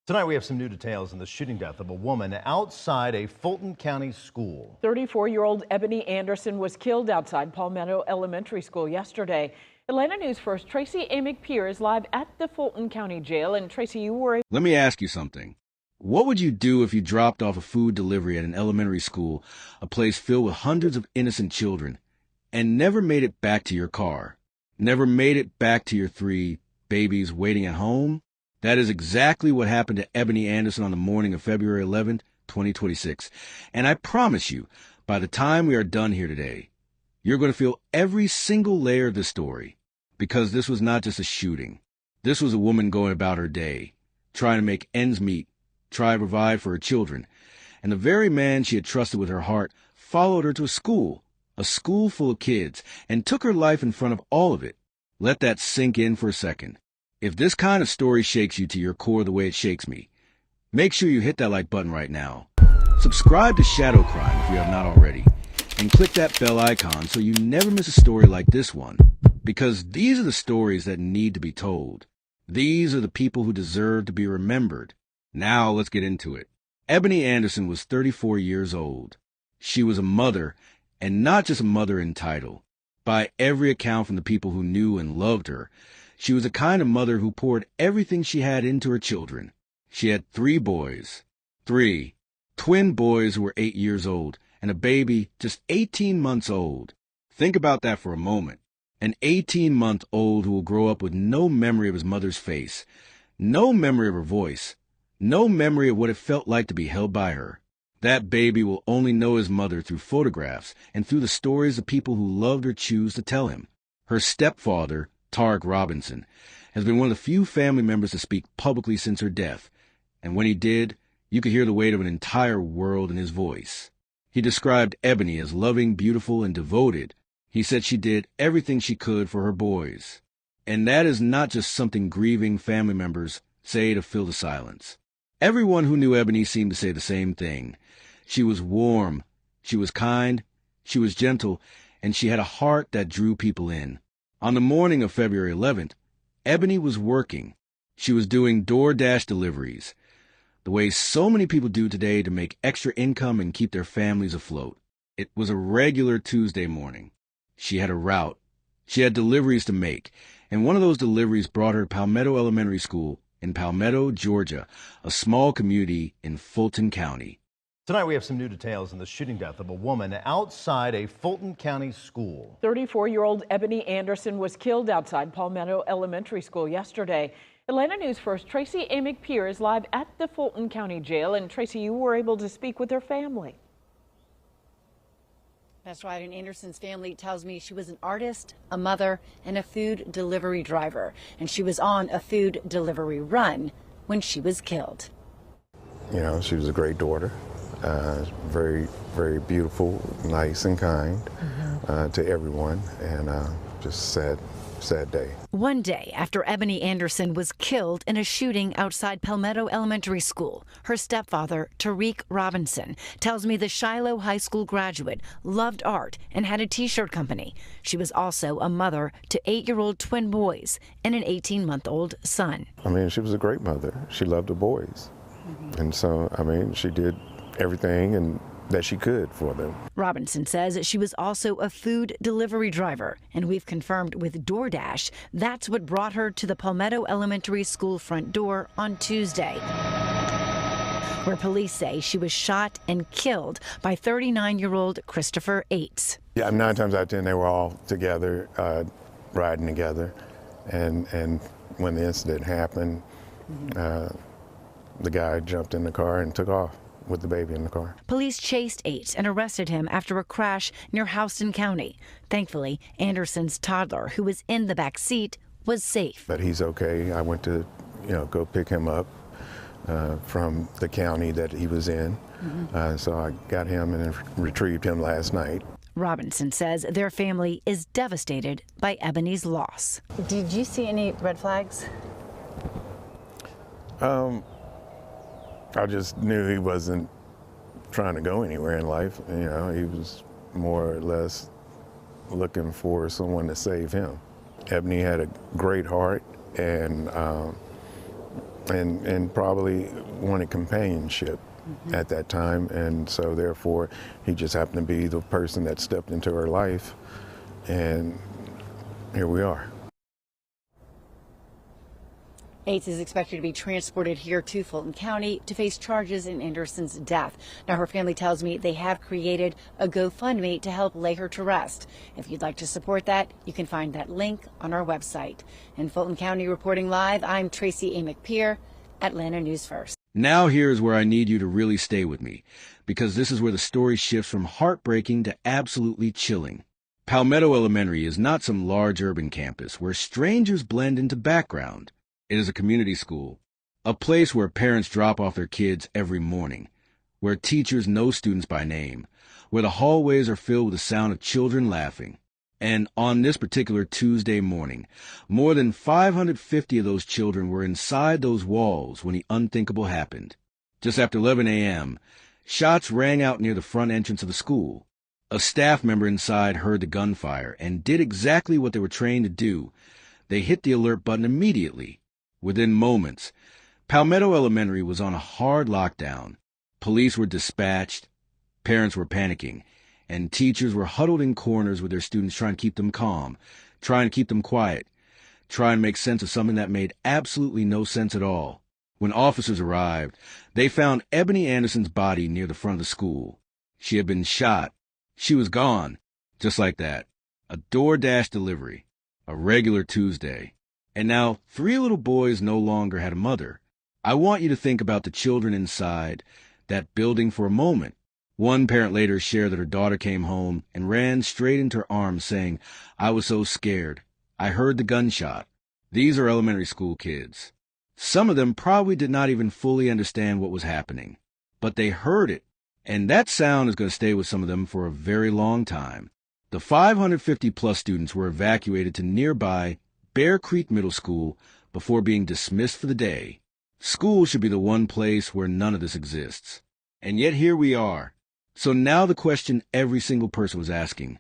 Tonight we have some new details in the shooting death of a woman outside a Fulton County school. 34-year-old Eboni Anderson was killed outside Palmetto Elementary School yesterday. Atlanta News First Tracy Amick-Pierre is live at the Fulton County Jail. And Tracy, you were... Let me ask you something. What would you do if you dropped off a food delivery at an elementary school, a place filled with hundreds of innocent children, and never made it back to your car? Never made it back to your 3 babies waiting at home? That is exactly what happened to Eboni Anderson on the morning of February 11th, 2026. And I promise you, by the time we are done here today, you're going to feel every single layer of this story. Because this was not just a shooting. This was a woman going about her day, trying to make ends meet, try to provide for her children. And the very man she had trusted with her heart followed her to a school full of kids, and took her life in front of all of it. Let that sink in for a second. If this kind of story shakes you to your core the way it shakes me, make sure you hit that like button right now. Subscribe to Shadow Crime if you have not already, and click that bell icon so you never miss a story like this one. Because these are the stories that need to be told. These are the people who deserve to be remembered. Now let's get into it. Eboni Anderson was 34 years old. She was a mother, and not just a mother in title. By every account from the people who knew and loved her, she was a kind of mother who poured everything she had into her children. She had 3 boys. 3 twin boys who were 8 years old, and a baby just 18 months old. Think about that for a moment. An 18-month-old who will grow up with no memory of his mother's face, no memory of her voice, no memory of what it felt like to be held by her. That baby will only know his mother through photographs and through the stories the people who loved her choose to tell him. Her stepfather, Tarek Robinson, has been one of the few family members to speak publicly since her death, and when he did, you could hear the weight of an entire world in his voice. He described Eboni as loving, beautiful, and devoted. He said she did everything she could for her boys. And that is not just something grieving family members say to fill the silence. Everyone who knew Eboni seemed to say the same thing. She was warm, she was kind, she was gentle, and she had a heart that drew people in. On the morning of February 11th, Eboni was working. She was doing DoorDash deliveries, the way so many people do today to make extra income and keep their families afloat. It was a regular Tuesday morning. She had a route. She had deliveries to make, and one of those deliveries brought her to Palmetto Elementary School in Palmetto, Georgia, a small community in Fulton County. Tonight we have some new details in the shooting death of a woman outside a Fulton County school. 34-year-old Eboni Anderson was killed outside Palmetto Elementary School yesterday. Atlanta News First Tracy Amick-Pierre is live at the Fulton County Jail. And Tracy, you were able to speak with her family. That's right, and Anderson's family tells me she was an artist, a mother, and a food delivery driver. And she was on a food delivery run when she was killed. You know, she was a great daughter, very, very beautiful, nice and kind to everyone, and just sad day. One day after Eboni Anderson was killed in a shooting outside Palmetto Elementary School, her stepfather, Tarek Robinson, tells me the Shiloh High School graduate loved art and had a t-shirt company. She was also a mother to 8-year-old twin boys and an 18-month-old son. I mean, she was a great mother. She loved the boys. And so, I mean, she did everything and that she could for them. Robinson says she was also a food delivery driver, and we've confirmed with DoorDash that's what brought her to the Palmetto Elementary School front door on Tuesday, where police say she was shot and killed by 39-year-old Christopher Ates. Yeah, 9 times out of 10 they were all together, riding together, and when the incident happened, the guy jumped in the car and took off with the baby in the car. Police chased Ates and arrested him after a crash near Houston County. Thankfully, Anderson's toddler, who was in the back seat, was safe. But he's okay. I went to, go pick him up from the county that he was in. So I got him and retrieved him last night. Robinson says their family is devastated by Eboni's loss. Did you see any red flags? I just knew he wasn't trying to go anywhere in life. He was more or less looking for someone to save him. Eboni had a great heart, and and probably wanted companionship at that time, and so therefore he just happened to be the person that stepped into her life, and here we are. Ates is expected to be transported here to Fulton County to face charges in Anderson's death. Now, her family tells me they have created a GoFundMe to help lay her to rest. If you'd like to support that, you can find that link on our website. In Fulton County, reporting live, I'm Tracy A. McPeer, Atlanta News First. Now here's where I need you to really stay with me, because this is where the story shifts from heartbreaking to absolutely chilling. Palmetto Elementary is not some large urban campus where strangers blend into background. It is a community school, a place where parents drop off their kids every morning, where teachers know students by name, where the hallways are filled with the sound of children laughing. And on this particular Tuesday morning, more than 550 of those children were inside those walls when the unthinkable happened. Just after 11 a.m., shots rang out near the front entrance of the school. A staff member inside heard the gunfire and did exactly what they were trained to do. They hit the alert button immediately. Within moments, Palmetto Elementary was on a hard lockdown. Police were dispatched, parents were panicking, and teachers were huddled in corners with their students trying to keep them calm, trying to keep them quiet, trying to make sense of something that made absolutely no sense at all. When officers arrived, they found Eboni Anderson's body near the front of the school. She had been shot. She was gone, just like that. A DoorDash delivery, a regular Tuesday. And now 3 little boys no longer had a mother. I want you to think about the children inside that building for a moment. One parent later shared that her daughter came home and ran straight into her arms saying, "I was so scared. I heard the gunshot." These are elementary school kids. Some of them probably did not even fully understand what was happening, but they heard it, and that sound is going to stay with some of them for a very long time. The 550-plus students were evacuated to nearby Bear Creek Middle School before being dismissed for the day. School should be the one place where none of this exists. And yet here we are. So now the question every single person was asking: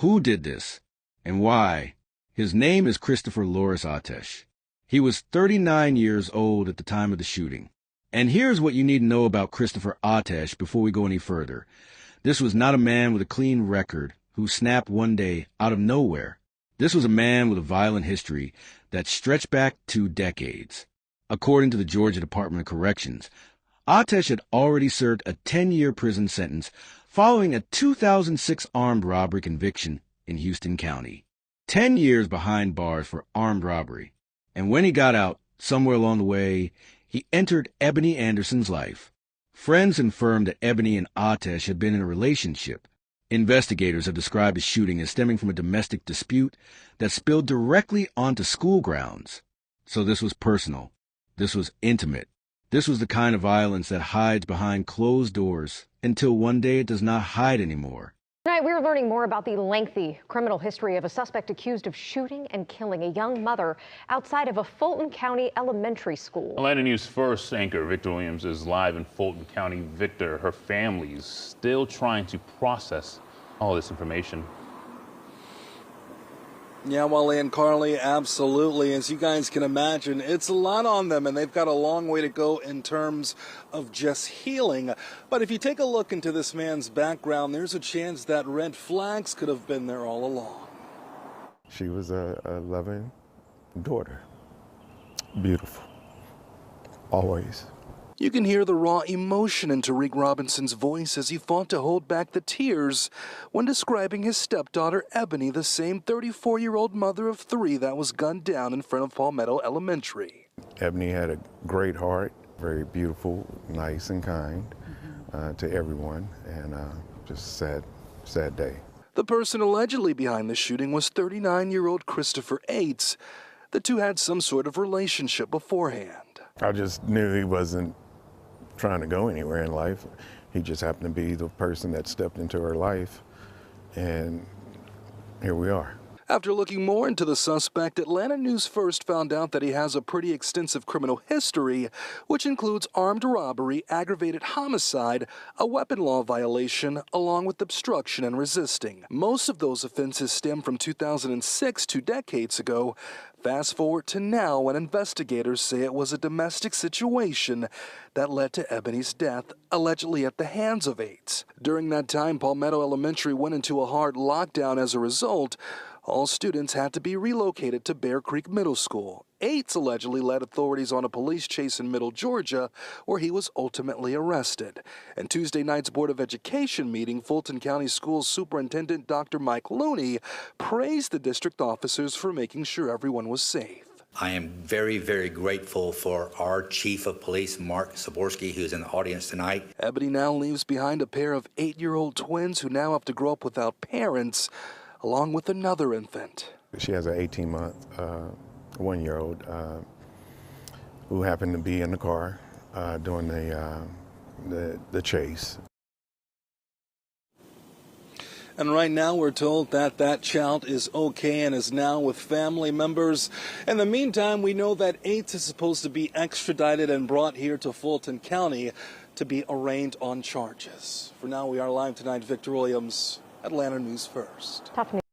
who did this and why? His name is Christopher Loris Atesh. He was 39 years old at the time of the shooting. And here's what you need to know about Christopher Atesh before we go any further. This was not a man with a clean record who snapped one day out of nowhere. This was a man with a violent history that stretched back 2 decades. According to the Georgia Department of Corrections, Atesh had already served a 10-year prison sentence following a 2006 armed robbery conviction in Houston County. 10 years behind bars for armed robbery. And when he got out, somewhere along the way, he entered Eboni Anderson's life. Friends confirmed that Eboni and Atesh had been in a relationship. Investigators have described the shooting as stemming from a domestic dispute that spilled directly onto school grounds. So this was personal. This was intimate. This was the kind of violence that hides behind closed doors until one day it does not hide anymore. Tonight, we're learning more about the lengthy criminal history of a suspect accused of shooting and killing a young mother outside of a Fulton County elementary school. Atlanta News First anchor Victor Williams is live in Fulton County. Victor, her family's still trying to process all this information. Yeah, well, and Carly, absolutely. As you guys can imagine, it's a lot on them, and they've got a long way to go in terms of just healing. But if you take a look into this man's background, there's a chance that red flags could have been there all along. She was a loving daughter. Beautiful. Always. You can hear the raw emotion in Tariq Robinson's voice as he fought to hold back the tears when describing his stepdaughter Eboni, the same 34-year-old mother of 3 that was gunned down in front of Palmetto Elementary. Eboni had a great heart, very beautiful, nice and kind to everyone, and just sad day. The person allegedly behind the shooting was 39-year-old Christopher Ates. The two had some sort of relationship beforehand. I just knew he wasn't trying to go anywhere in life. He just happened to be the person that stepped into her life, and here we are. After looking more into the suspect, Atlanta News First found out that he has a pretty extensive criminal history, which includes armed robbery, aggravated homicide, a weapon law violation, along with obstruction and resisting. Most of those offenses stem from 2006, 2 decades ago. Fast forward to now, when investigators say it was a domestic situation that led to Eboni's death, allegedly at the hands of 8. During that time, Palmetto Elementary went into a hard lockdown. As a result, all students had to be relocated to Bear Creek Middle School. 8 allegedly led authorities on a police chase in Middle Georgia, where he was ultimately arrested. In Tuesday night's Board of Education meeting, Fulton County Schools Superintendent Dr. Mike Looney praised the district officers for making sure everyone was safe. I am very, very grateful for our Chief of Police, Mark Saborski, who's in the audience tonight. Eboni now leaves behind a pair of 8-year-old twins who now have to grow up without parents, along with another infant. She has an 18-month, 1-year-old who happened to be in the car during the chase. And right now we're told that that child is okay and is now with family members. In the meantime, we know that 8 is supposed to be extradited and brought here to Fulton County to be arraigned on charges. For now, we are live tonight. Victor Williams, Atlanta News First.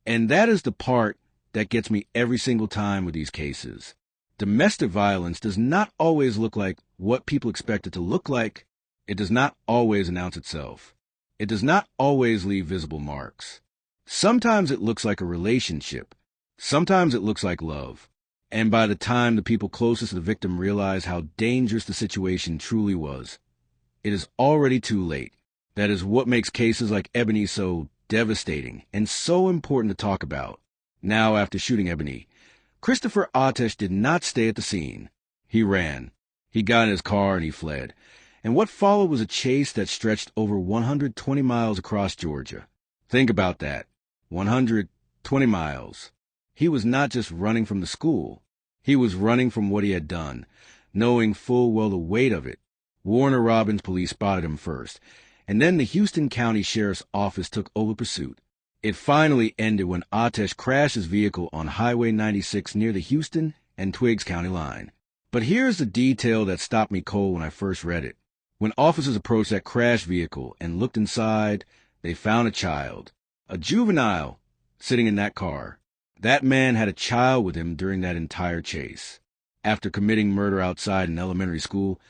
And that is the part that gets me every single time with these cases. Domestic violence does not always look like what people expect it to look like. It does not always announce itself. It does not always leave visible marks. Sometimes it looks like a relationship. Sometimes it looks like love. And by the time the people closest to the victim realize how dangerous the situation truly was, it is already too late. That is what makes cases like Eboni so devastating and so important to talk about. Now, after shooting Eboni, Christopher Atesh did not stay at the scene. He ran. He got in his car and he fled. And what followed was a chase that stretched over 120 miles across Georgia. Think about that. 120 miles. He was not just running from the school. He was running from what he had done, knowing full well the weight of it. Warner Robins police spotted him first, and then the Houston County Sheriff's Office took over pursuit. It finally ended when Atesh crashed his vehicle on Highway 96 near the Houston and Twiggs County line. But here's the detail that stopped me cold when I first read it. When officers approached that crashed vehicle and looked inside, they found a child, a juvenile, sitting in that car. That man had a child with him during that entire chase. After committing murder outside an elementary school,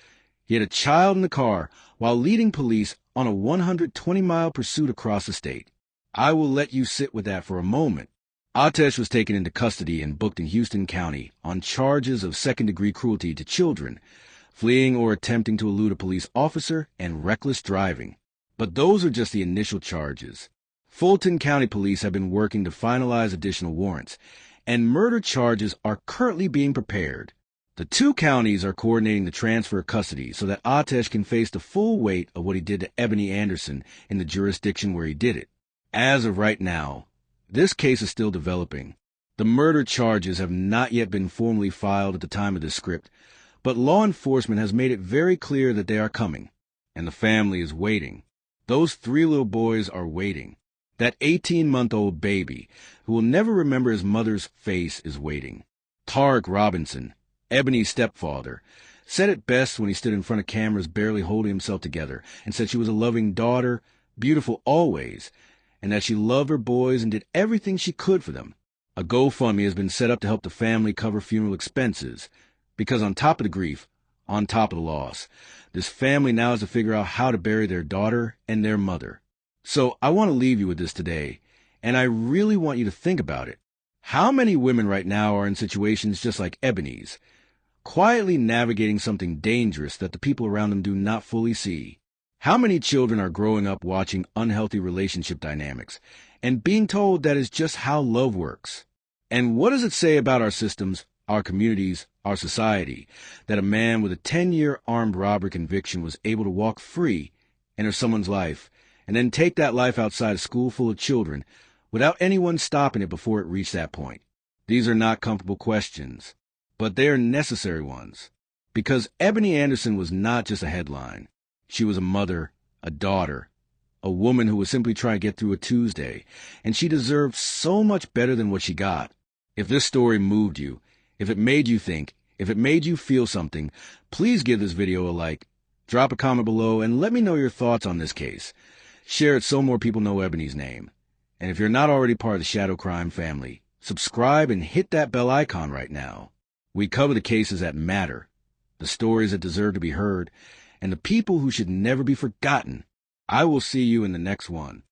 he had a child in the car while leading police on a 120-mile pursuit across the state. I will let you sit with that for a moment. Atesh was taken into custody and booked in Houston County on charges of second-degree cruelty to children, fleeing or attempting to elude a police officer, and reckless driving. But those are just the initial charges. Fulton County Police have been working to finalize additional warrants, and murder charges are currently being prepared. The two counties are coordinating the transfer of custody so that Atesh can face the full weight of what he did to Eboni Anderson in the jurisdiction where he did it. As of right now, this case is still developing. The murder charges have not yet been formally filed at the time of this script, but law enforcement has made it very clear that they are coming, and the family is waiting. Those 3 little boys are waiting. That 18-month-old baby, who will never remember his mother's face, is waiting. Tarek Robinson, Eboni's stepfather, said it best when he stood in front of cameras barely holding himself together and said she was a loving daughter, beautiful always, and that she loved her boys and did everything she could for them. A GoFundMe has been set up to help the family cover funeral expenses. Because on top of the grief, on top of the loss, this family now has to figure out how to bury their daughter and their mother. So I want to leave you with this today, and I really want you to think about it. How many women right now are in situations just like Eboni's, quietly navigating something dangerous that the people around them do not fully see? How many children are growing up watching unhealthy relationship dynamics and being told that is just how love works? And what does it say about our systems, our communities, our society, that a man with a 10-year armed robbery conviction was able to walk free, enter someone's life, and then take that life outside a school full of children without anyone stopping it before it reached that point? These are not comfortable questions, but they are necessary ones. Because Eboni Anderson was not just a headline. She was a mother, a daughter, a woman who was simply trying to get through a Tuesday, and she deserved so much better than what she got. If this story moved you, if it made you think, if it made you feel something, please give this video a like, drop a comment below, and let me know your thoughts on this case. Share it so more people know Eboni's name. And if you're not already part of the Shadow Crime family, Subscribe and hit that bell icon right now. We cover the cases that matter, the stories that deserve to be heard, and the people who should never be forgotten. I will see you in the next one.